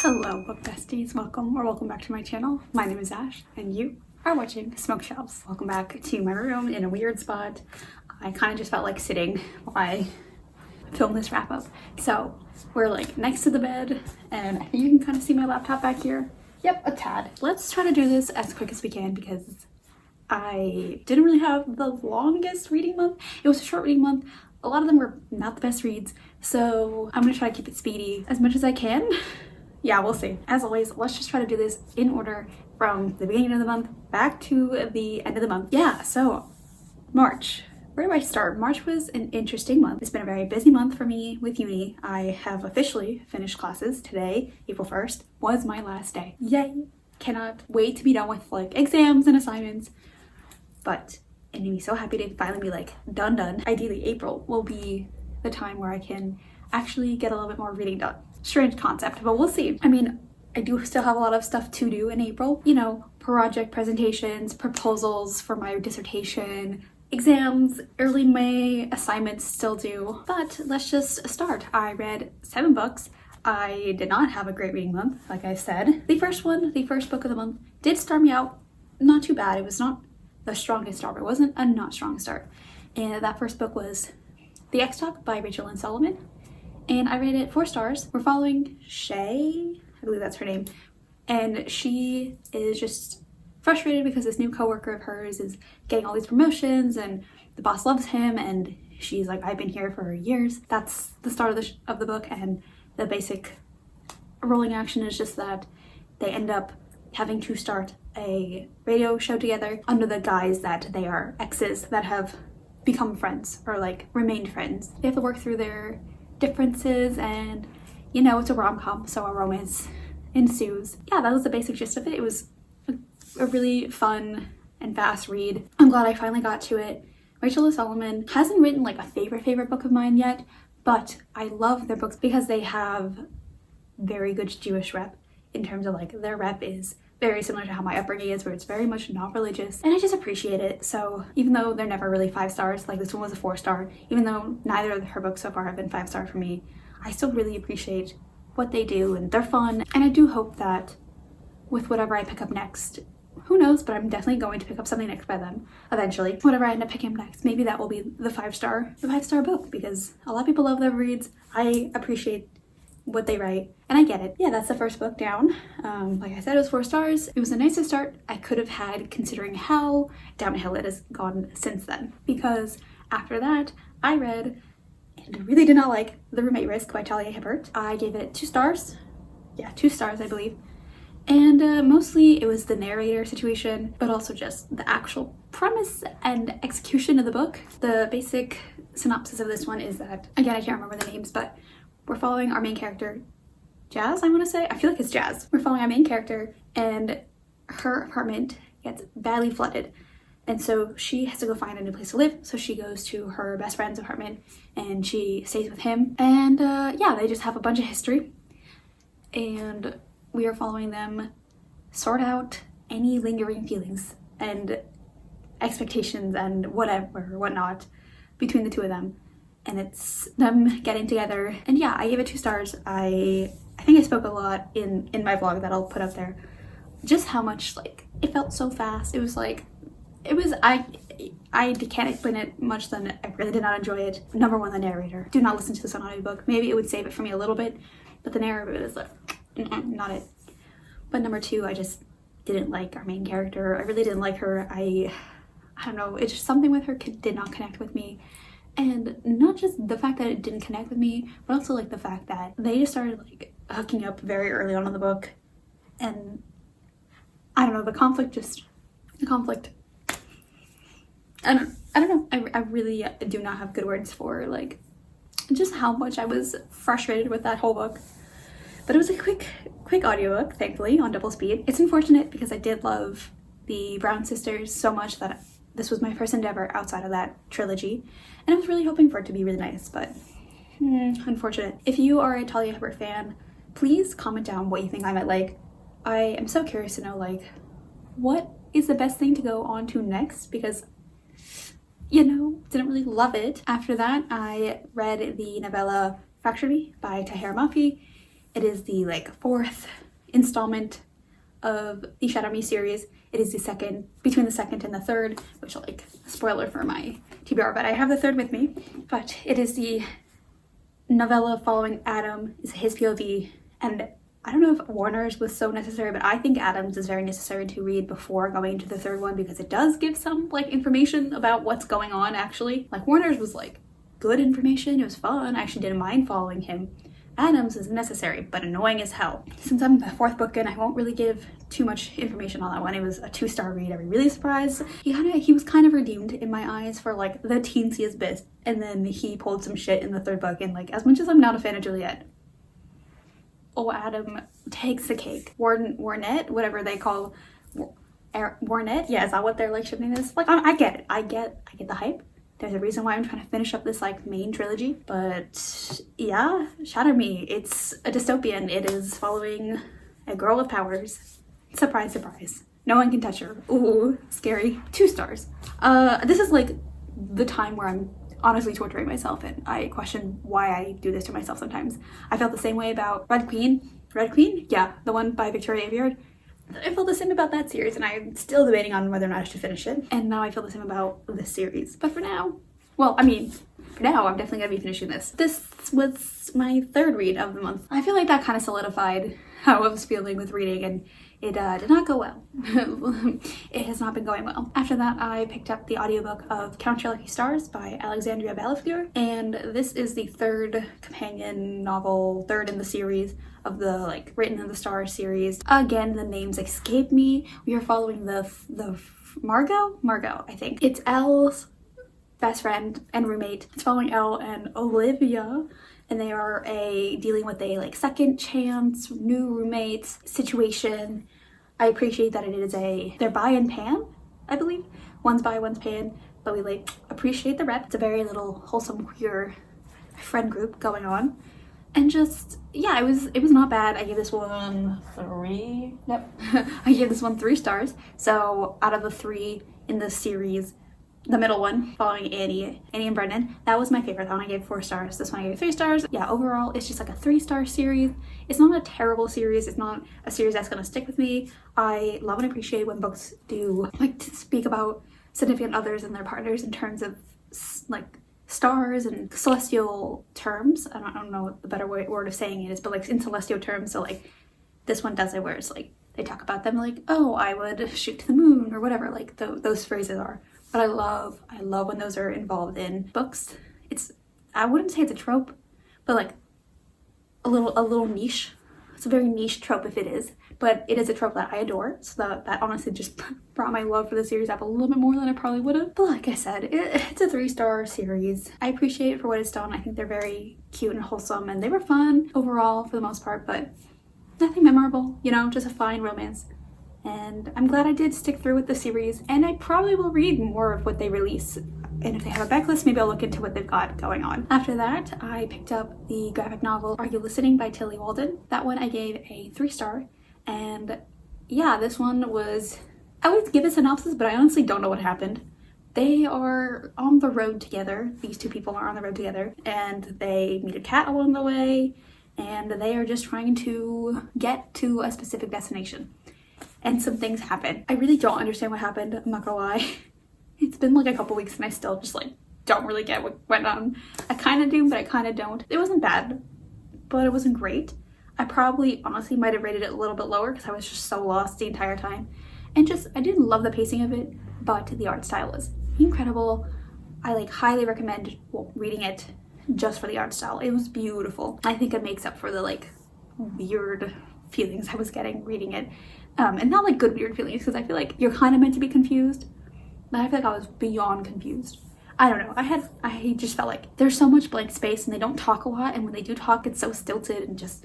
Hello book besties, welcome back to my channel. My name is Ash and you are watching Smoke Shelves. Welcome back to my room in a weird spot. I kind of just felt like sitting while I film this wrap up. So we're like next to the bed and I think you can kind of see my laptop back here. Yep, a tad. Let's try to do this as quick as we can because I didn't really have the longest reading month. It was a short reading month. A lot of them were not the best reads. So I'm gonna try to keep it speedy as much as I can. Yeah, we'll see. As always, let's just try to do this in order from the beginning of the month back to the end of the month. Yeah, so March. Where do I start? March was an interesting month. It's been a very busy month for me with uni. I have officially finished classes today. April 1st was my last day. Yay! Cannot wait to be done with like exams and assignments. But it made me so happy to finally be like done. Ideally, April will be the time where I can actually get a little bit more reading done. Strange concept, but we'll see. I mean, I do still have a lot of stuff to do in April. You know, project presentations, proposals for my dissertation, exams, early May, assignments still due. But let's just start. I read 7 books. I did not have a great reading month, like I said. The first book of the month, did start me out not too bad. It was not the strongest start, but it wasn't a not strong start. And that first book was The X-Talk by Rachel and Solomon. And I rated it 4 stars. We're following Shay, I believe that's her name, and she is just frustrated because this new coworker of hers is getting all these promotions and the boss loves him and she's like, I've been here for years. That's the start of the book, and the basic rolling action is just that they end up having to start a radio show together under the guise that they are exes that have become friends or like remained friends. They have to work through their differences and, you know, it's a rom-com, so a romance ensues. Yeah, that was the basic gist of it. It was a really fun and fast read. I'm glad I finally got to it. Rachel and Solomon hasn't written like a favorite book of mine yet, but I love their books because they have very good Jewish rep in terms of like their rep is very similar to how my upbringing is, where it's very much not religious, and I just appreciate it. So even though they're never really 5 stars, like this one was a 4 star, even though neither of her books so far have been 5 star for me, I still really appreciate what they do and they're fun. And I do hope that with whatever I pick up next, who knows, but I'm definitely going to pick up something next by them eventually. Whatever I end up picking up next, maybe that will be the 5 star book, because a lot of people love their reads. I appreciate what they write and I get it. Yeah, that's the first book down. Like I said, it was 4 stars. It was the nicest start I could have had considering how downhill it has gone since then, because after that I read and really did not like The Roommate Risk by Talia Hibbert. I gave it 2 stars. Yeah, 2 stars I believe. And mostly it was the narrator situation, but also just the actual premise and execution of the book. The basic synopsis of this one is that, again, I can't remember the names, but we're following our main character, Jazz, I want to say. I feel like it's Jazz. We're following our main character and her apartment gets badly flooded. And so she has to go find a new place to live. So she goes to her best friend's apartment and she stays with him. And yeah, they just have a bunch of history. And we are following them sort out any lingering feelings and expectations and whatnot between the two of them. And it's them getting together. And yeah, I gave it 2 stars. I think I spoke a lot in my vlog that I'll put up there, just how much like it felt so fast. It was like, I can't explain it much than I really did not enjoy it. Number 1, the narrator. Do not listen to this on audiobook. Maybe it would save it for me a little bit, but the narrator is like, not it. But number 2, I just didn't like our main character. I really didn't like her. I don't know, it's just something with her did not connect with me. And not just the fact that it didn't connect with me, but also like the fact that they just started like hooking up very early on in the book. And I don't know, the conflict. I don't know. I really do not have good words for like just how much I was frustrated with that whole book. But it was a quick audiobook, thankfully, on double speed. It's unfortunate because I did love the Brown sisters so much that this was my first endeavor outside of that trilogy, and I was really hoping for it to be really nice, but unfortunate. If you are a Talia Hibbert fan, please comment down what you think I might like. I am so curious to know like what is the best thing to go on to next, because you know, didn't really love it. After that, I read the novella Factory by Tahir Mafi. It is the like 4th installment of the Shadow Me series. It is the second, between the 2nd and the 3rd, which like spoiler for my TBR, but I have the 3rd with me. But it is the novella following Adam, is his POV, and I don't know if Warner's was so necessary, but I think Adam's is very necessary to read before going into the 3rd one, because it does give some like information about what's going on actually. Like Warner's was like good information, it was fun, I actually didn't mind following him. Adam's is necessary, but annoying as hell. Since I'm the 4th book in, I won't really give too much information on that one. It was a 2-star read. I'm really surprised. He was kind of redeemed in my eyes for like the teensiest bit, and then he pulled some shit in the 3rd book, and like as much as I'm not a fan of Juliet, oh, Adam takes the cake. Warnett, whatever they call Warnett. Yeah, is that what their like shipping is? Like I get it. I get the hype. There's a reason why I'm trying to finish up this like main trilogy, but yeah, Shadow Me, it's a dystopian. It is following a girl with powers. Surprise, surprise. No one can touch her. Ooh, scary. 2 stars. This is like the time where I'm honestly torturing myself, and I question why I do this to myself sometimes. I felt the same way about Red Queen. Red Queen? Yeah, the one by Victoria Aveyard. I felt the same about that series, and I'm still debating on whether or not I should finish it. And now I feel the same about this series. But for now, well, I mean, for now, I'm definitely gonna be finishing this. This was my 3rd read of the month. I feel like that kind of solidified how I was feeling with reading, and it did not go well. It has not been going well. After that, I picked up the audiobook of Count Your Lucky Stars by Alexandria Bellafleur, and this is the 3rd companion novel, 3rd in the series of the like Written in the Stars series. Again, the names escape me. We are following the Margot, I think. It's Elle's best friend and roommate. It's following Elle and Olivia, and they are dealing with a like second chance new roommates situation. I appreciate that it is they're bi and pan, I believe. One's bi, one's pan, but we like appreciate the rep. It's a very little wholesome queer friend group going on. And just, yeah, it was not bad. I gave this one 3. Yep. I gave this one 3 stars. So out of the 3 in the series, the middle one, following Annie and Brendan, that was my favorite. That one I gave 4 stars. This one I gave 3 stars. Yeah, overall, it's just like a 3-star series. It's not a terrible series. It's not a series that's gonna stick with me. I love and appreciate when books do like to speak about significant others and their partners in terms of like stars and celestial terms. I don't know what the better word of saying it is, but like in celestial terms. So like this one does it where it's like they talk about them like, oh, I would shoot to the moon or whatever, like those phrases are. But I love when those are involved in books. I wouldn't say it's a trope, but like a little niche. It's a very niche trope if it is, but it is a trope that I adore. So that honestly just brought my love for the series up a little bit more than I probably would have. But like I said, it's a 3-star series. I appreciate it for what it's done. I think they're very cute and wholesome, and they were fun overall for the most part, but nothing memorable, you know, just a fine romance. And I'm glad I did stick through with the series, and I probably will read more of what they release. And if they have a backlist, maybe I'll look into what they've got going on. After that, I picked up the graphic novel Are You Listening by Tilly Walden. That one I gave a 3-star. And yeah, this one was, I would give a synopsis, but I honestly don't know what happened. They are on the road together. These 2 people are on the road together, and they meet a cat along the way, and they are just trying to get to a specific destination. And some things happen. I really don't understand what happened, I'm not gonna lie. It's been like a couple weeks and I still just like don't really get what went on. I kind of do, but I kind of don't. It wasn't bad, but it wasn't great. I probably honestly might have rated it a little bit lower because I was just so lost the entire time. And just, I didn't love the pacing of it, but the art style was incredible. I like highly recommend reading it just for the art style. It was beautiful. I think it makes up for the like weird feelings I was getting reading it. And not like good weird feelings, because I feel like you're kind of meant to be confused, but I feel like I was beyond confused. I don't know, I just felt like there's so much blank space and they don't talk a lot, and when they do talk it's so stilted and just,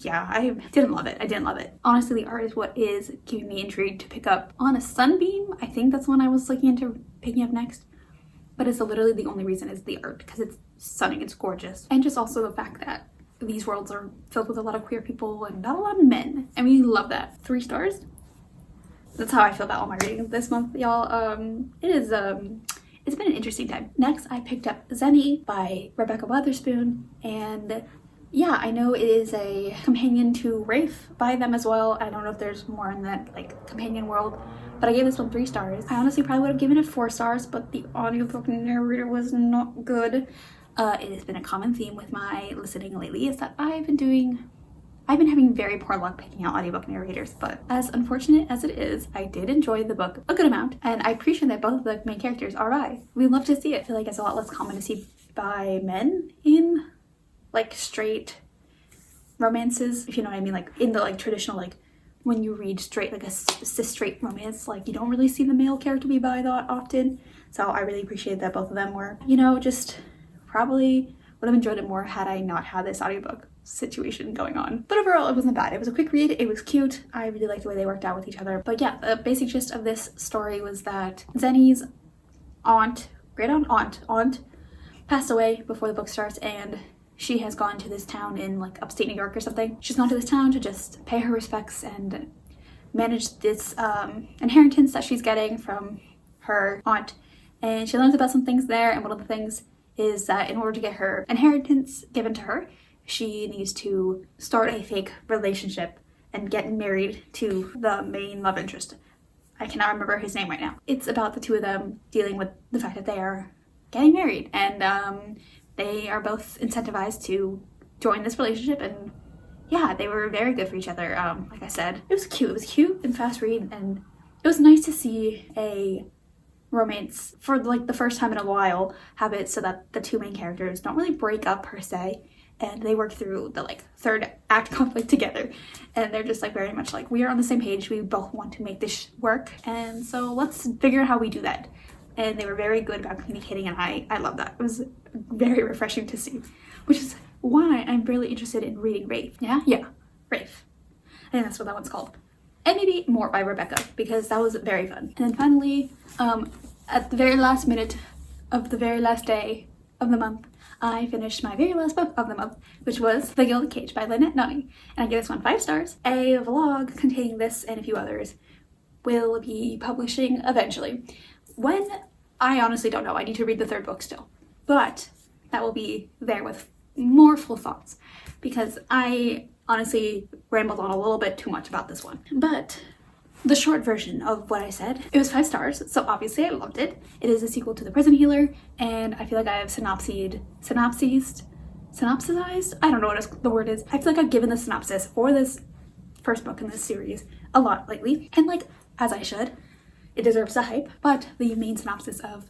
yeah, I didn't love it. I didn't love it. Honestly, the art is what is keeping me intrigued to pick up On a Sunbeam. I think that's one I was looking into picking up next, but it's literally the only reason is the art, because it's stunning, it's gorgeous. And just also the fact that these worlds are filled with a lot of queer people and not a lot of men, and we love that. 3 stars. That's how I feel about all my readings this month, y'all. It's been an interesting time. Next, I picked up Zenny by Rebecca Weatherspoon, and yeah, I know it is a companion to Rafe by them as well. I don't know if there's more in that like companion world, but I gave this one 3 stars. I honestly probably would have given it 4 stars, but the audiobook narrator was not good. It has been a common theme with my listening lately is that I've been having very poor luck picking out audiobook narrators, but as unfortunate as it is, I did enjoy the book a good amount, and I appreciate that both of the main characters are bi. We love to see it. I feel like it's a lot less common to see bi men in like straight romances, if you know what I mean, like in the like traditional, like when you read straight, like a cis straight romance, like you don't really see the male character be bi that often. So I really appreciate that both of them were, you know, just probably would have enjoyed it more had I not had this audiobook situation going on. But overall, it wasn't bad. It was a quick read. It was cute. I really liked the way they worked out with each other. But yeah, the basic gist of this story was that Zenny's aunt passed away before the book starts, and she has gone to this town in like upstate New York or something. She's gone to this town to just pay her respects and manage this inheritance that she's getting from her aunt. And she learns about some things there, and one of the things is that in order to get her inheritance given to her, she needs to start a fake relationship and get married to the main love interest. I cannot remember his name right now. It's about the two of them dealing with the fact that they are getting married, and they are both incentivized to join this relationship, and yeah, they were very good for each other. Like I said, it was cute. It was cute and fast read, and it was nice to see a romance for like the first time in a while have it so that the two main characters don't really break up per se, and they work through the like third act conflict together, and they're just like very much like, we are on the same page, we both want to make this work, and so let's figure out how we do that. And they were very good about communicating, and I love that. It was very refreshing to see, which is why I'm really interested in reading Rafe. Yeah, Rafe. I think that's what that one's called. And maybe more by Rebecca, because that was very fun. And then finally, at the very last minute of the very last day of the month, I finished my very last book of the month, which was The Gilded Cage by Lynette Noni. And I gave this one 5 stars. A vlog containing this and a few others will be publishing eventually. When? I honestly don't know. I need to read the 3rd book still. But that will be there with more full thoughts, because I honestly rambled on a little bit too much about this one. But the short version of what I said, it was 5 stars, so obviously I loved it. It is a sequel to The Prison Healer, and I feel like I have synopsized? I don't know what the word is. I feel like I've given the synopsis for this first book in this series a lot lately, and like, as I should. It deserves the hype, but the main synopsis of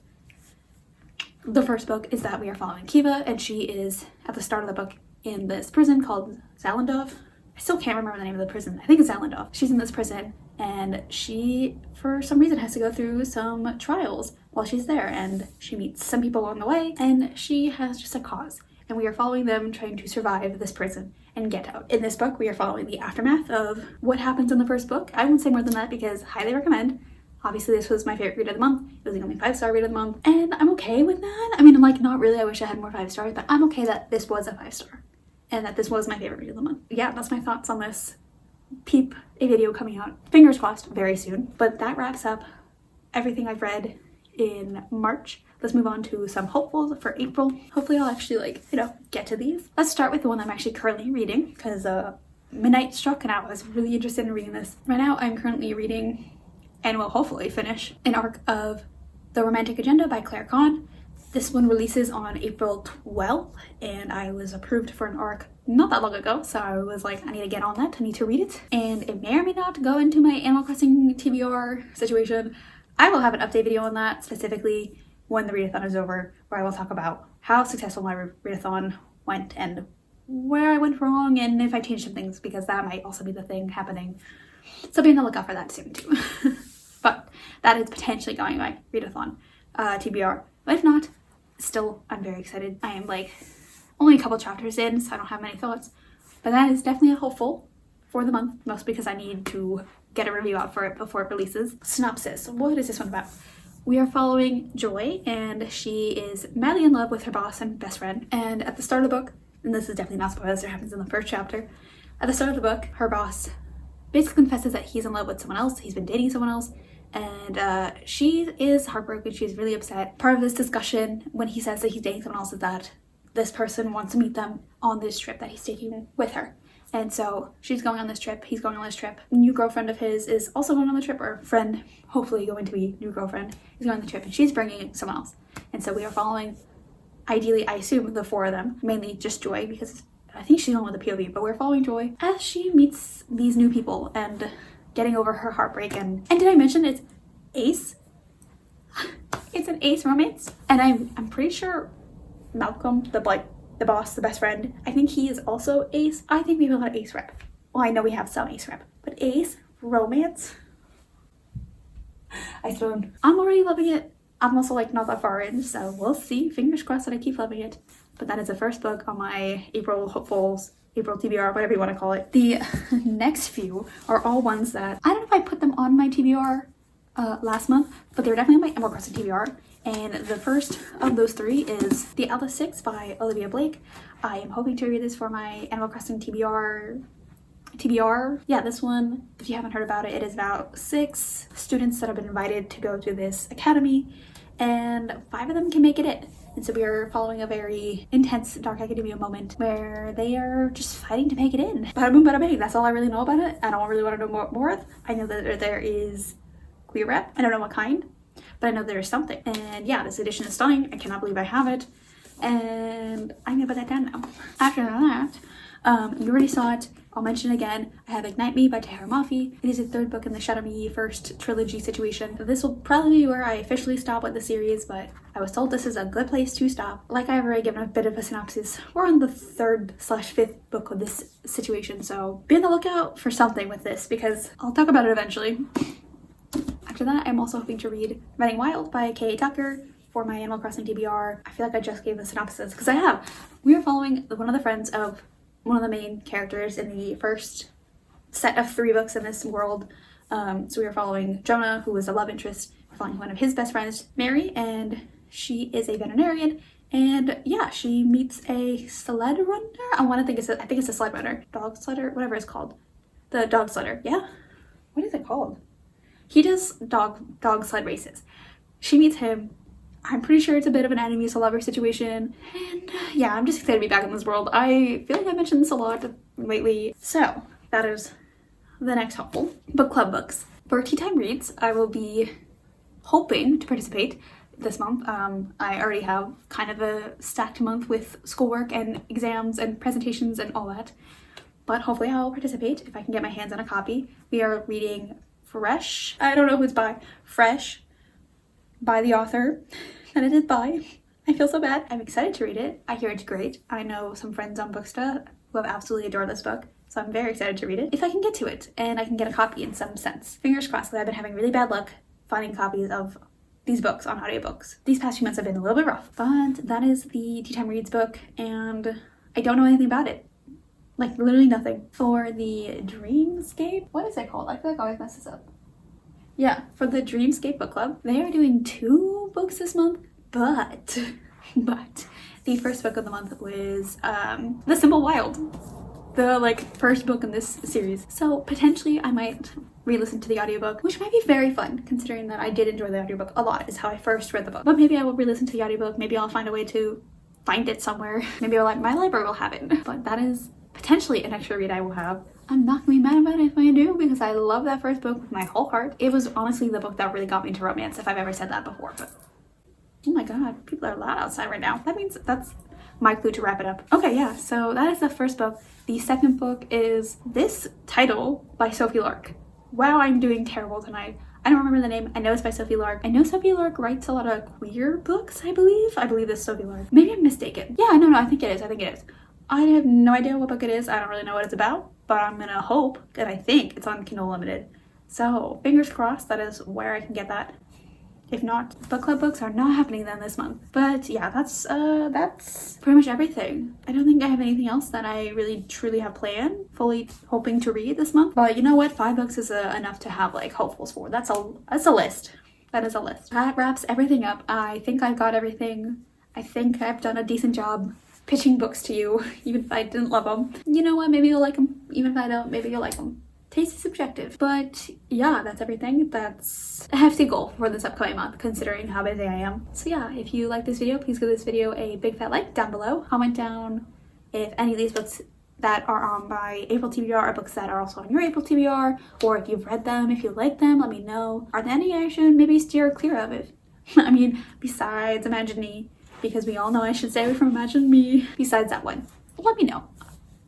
the first book is that we are following Kiva, and she is at the start of the book in this prison called Zalandov. I still can't remember the name of the prison. I think it's Zalandov. She's in this prison, and she, for some reason, has to go through some trials while she's there, and she meets some people along the way, and she has just a cause, and we are following them trying to survive this prison and get out. In this book, we are following the aftermath of what happens in the first book. I won't say more than that because highly recommend. Obviously, this was my favorite read of the month. It was the only 5-star read of the month, and I'm okay with that. I mean, I'm like, not really. I wish I had more 5 stars, but I'm okay that this was a 5-star and that this was my favorite read of the month. Yeah, that's my thoughts on this. Peep a video coming out, fingers crossed, very soon. But that wraps up everything I've read in March. Let's move on to some hopefuls for April. Hopefully I'll actually, like, you know, get to these. Let's start with the one I'm actually currently reading, because midnight struck and I was really interested in reading this. Right now I'm currently reading, and will hopefully finish, an arc of The Romantic Agenda by Claire Kahn. This one releases on April 12th, and I was approved for an arc not that long ago, so I was like, I need to get on that, I need to read it. And it may or may not go into my Animal Crossing TBR situation. I will have an update video on that, specifically when the readathon is over, where I will talk about how successful my readathon went and where I went wrong, and if I changed some things, because that might also be the thing happening. So be on the lookout for that soon too. But that is potentially going my readathon TBR. But if not, still, I'm very excited. I am like only a couple chapters in, so I don't have many thoughts. But that is definitely a hopeful for the month, mostly because I need to get a review out for it before it releases. Synopsis. What is this one about? We are following Joy, and she is madly in love with her boss and best friend. And at the start of the book, and this is definitely not spoilers, it happens in the first chapter. At the start of the book, her boss basically confesses that he's in love with someone else. He's been dating someone else. And she is heartbroken. She's really upset. Part of this discussion when he says that he's dating someone else is that this person wants to meet them on this trip that he's taking with her. And so she's going on this trip, he's going on this trip. New girlfriend of his is also going on the trip, or friend, hopefully going to be new girlfriend, is going on the trip, and she's bringing someone else. And so we are following, ideally, I assume, the four of them, mainly just Joy, because I think she's on with the POV, but we're following Joy as she meets these new people and getting over her heartbreak. And did I mention it's ace? It's an ace romance. And I'm pretty sure Malcolm, the boss, the best friend, I think he is also ace. I think we have a lot of ace rep. Well, I know we have some ace rep, but ace romance. I'm already loving it. I'm also like not that far in, so we'll see. Fingers crossed that I keep loving it. But that is the first book on my April hopefuls, April TBR, whatever you want to call it. The next few are all ones that I don't know if I put them on my TBR last month, but they're definitely on my Animal Crossing TBR. And the first of those three is The Atlas 6 by Olivia Blake. I am hoping to read this for my Animal Crossing TBR. Yeah, this one, if you haven't heard about it, it is about 6 students that have been invited to go to this academy, and 5 of them can make it in. And so we are following a very intense dark academia moment where they are just fighting to make it in. Bada boom, bada bing. That's all I really know about it. I don't really want to know more. I know that there is queer rep. I don't know what kind, but I know there is something. And yeah, this edition is stunning. I cannot believe I have it. And I'm gonna put that down now. After that, you already saw it. I'll mention it again. I have Ignite Me by Tahara Mafi. It is the 3rd book in the Shadow Me first trilogy situation. This will probably be where I officially stop with the series, but I was told this is a good place to stop. Like I've already given a bit of a synopsis, we're on the 3rd/5th book of this situation, so be on the lookout for something with this because I'll talk about it eventually. After that, I'm also hoping to read Running Wild by K.A. Tucker for my Animal Crossing TBR. I feel like I just gave a synopsis because I have. We are following one of the friends of one of the main characters in the first set of 3 books in this world. So we are following Jonah, who is a love interest. We're following one of his best friends, Mary, and she is a veterinarian. And yeah, she meets a sled runner. I think it's a sled runner, dog sledder, whatever it's called. The dog sledder, yeah. What is it called? He does dog sled races. She meets him. I'm pretty sure it's a bit of an enemies to lover situation. And yeah, I'm just excited to be back in this world. I feel like I mentioned this a lot lately. So that is the next hopeful. Book club books. For Tea Time Reads, I will be hoping to participate this month. I already have kind of a stacked month with schoolwork and exams and presentations and all that. But hopefully I'll participate if I can get my hands on a copy. We are reading Fresh. I don't know who it's by. Fresh by the author that it is by. I feel so bad. I'm excited to read it. I hear it's great. I know some friends on Booksta who have absolutely adored this book, so I'm very excited to read it. If I can get to it and I can get a copy in some sense. Fingers crossed, because I've been having really bad luck finding copies of these books on audiobooks. These past few months have been a little bit rough, but that is the Tea Time Reads book, and I don't know anything about it. Like literally nothing. For the Dreamscape, what is it called? I feel like I always mess this up. Yeah, for the Dreamscape book club, they are doing 2 books this month, but the first book of the month was The Simple Wild, the first book in this series. So potentially I might re-listen to the audiobook, which might be very fun considering that I did enjoy the audiobook a lot, is how I first read the book. But maybe I will re-listen to the audiobook. Maybe I'll find a way to find it somewhere. Maybe my library will have it. But that is potentially an extra read I will have. I'm not gonna be mad about it if I do, because I love that first book with my whole heart. It was honestly the book that really got me into romance, if I've ever said that before. But oh my god, people are loud outside right now. That means that's my clue to wrap it up. Okay, yeah, so that is the first book. The second book is this title by Sophie Lark. Wow, I'm doing terrible tonight. I don't remember the name. I know it's by Sophie Lark. I know Sophie Lark writes a lot of queer books, I believe. I believe it's Sophie Lark. Maybe I'm mistaken. Yeah, no, I think it is. I have no idea what book it is. I don't really know what it's about, but I'm gonna hope, and I think it's on Kindle Unlimited. So fingers crossed that is where I can get that. If not, book club books are not happening then this month. But yeah, that's pretty much everything. I don't think I have anything else that I really truly have planned, fully hoping to read this month. But you know what? 5 books is enough to have hopefuls for. That's a list. That is a list. That wraps everything up. I think I've got everything. I think I've done a decent job pitching books to you, even if I didn't love them. You know what? Maybe you'll like them. Even if I don't, maybe you'll like them. taste is subjective. But yeah, that's everything. That's a hefty goal for this upcoming month, considering how busy I am. So yeah, if you like this video, please give this video a big fat like down below. Comment down if any of these books that are on my April TBR are books that are also on your April TBR, or if you've read them, if you like them, let me know. Are there any I should maybe steer clear of it? I mean, besides Imagine Me, because we all know I should stay away from Imagine Me. Besides that one, let me know.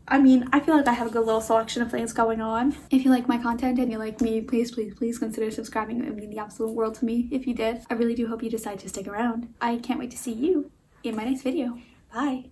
I mean, I feel like I have a good little selection of things going on. If you like my content and you like me, please, please, please consider subscribing. It would mean the absolute world to me if you did. I really do hope you decide to stick around. I can't wait to see you in my next video. Bye.